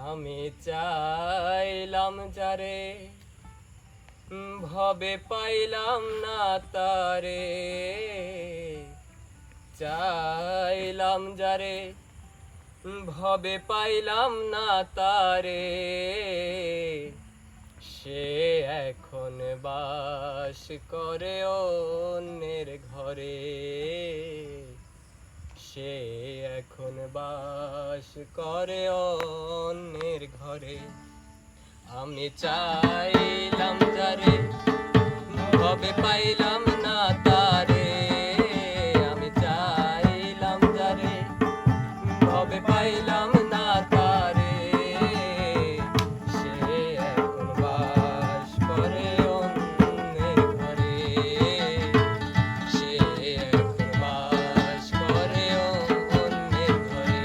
আমি চাইলাম যারে ভবে পাইলাম না তারে, চাইলাম যারে ভবে পাইলাম না তারে, সে এখন বাস করে অন্যের ঘরে, সে এখন বাস করে অন্যের ঘরে। আমি চাইলাম যারে ভবে পাইলাম না তারে, আমি চাইলাম যারে ভবে পাইলাম না তারে, সে এখন বাস করে অন্যের ঘরে, সে এখন বাস করে অন্যের ঘরে।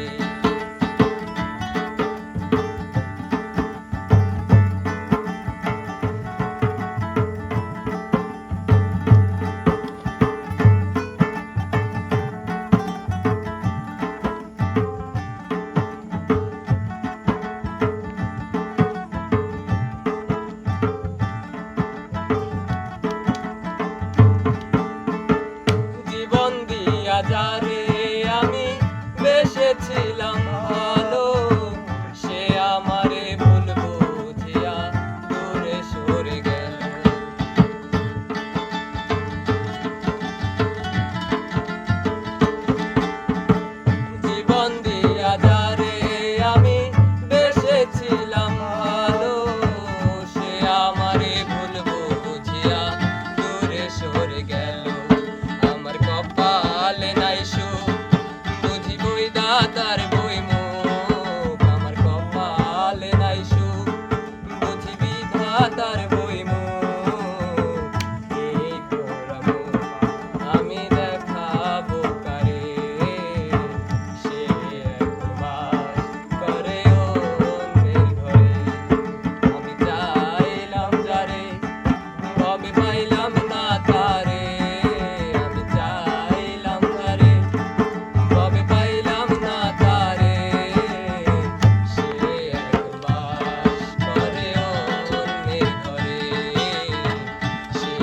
যারে আমি বেসেছিলাম ভালো, সে আমারে ভুল বুঝিয়া দূরে সরে গেল। জীবন দিয়া যারে আমি বেসেছিলাম ভালো, সে আমারে ভুল বুঝিয়া দূরে সরে গেল। আমার কপালে নাই সুখ, বুঝিবই দাতার বই মুখ, আমার কপালে নাই সুখ, বুঝিবি দাতার বই মুখ। এই পোড়া মুখ আমি দেখাবো কারে, সে এখন বাস করে অন্যের ঘরে। আমি চাইলাম যারে ভবে পাইলাম না তারে, আমি চাইলাম যারে ভবে পাইলাম না তারে, সে এখন বাস করে অন্যের ঘরে, সে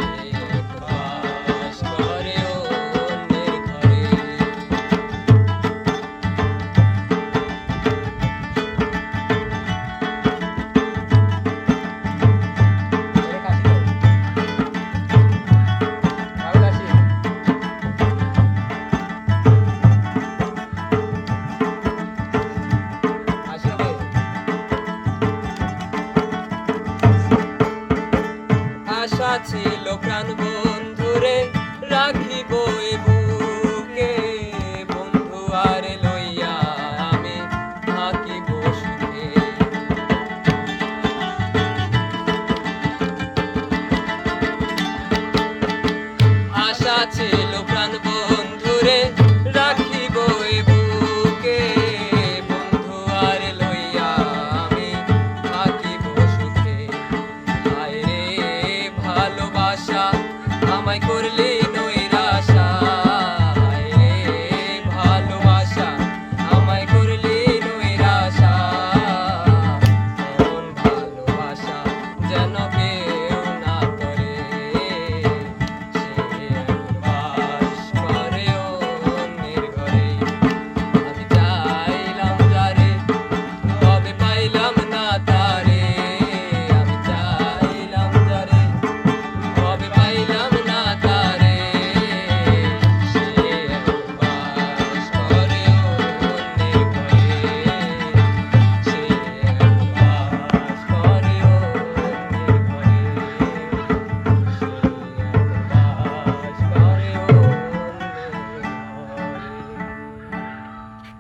এখন বাস করে অন্যের ঘরে। আশা ছিল প্রাণ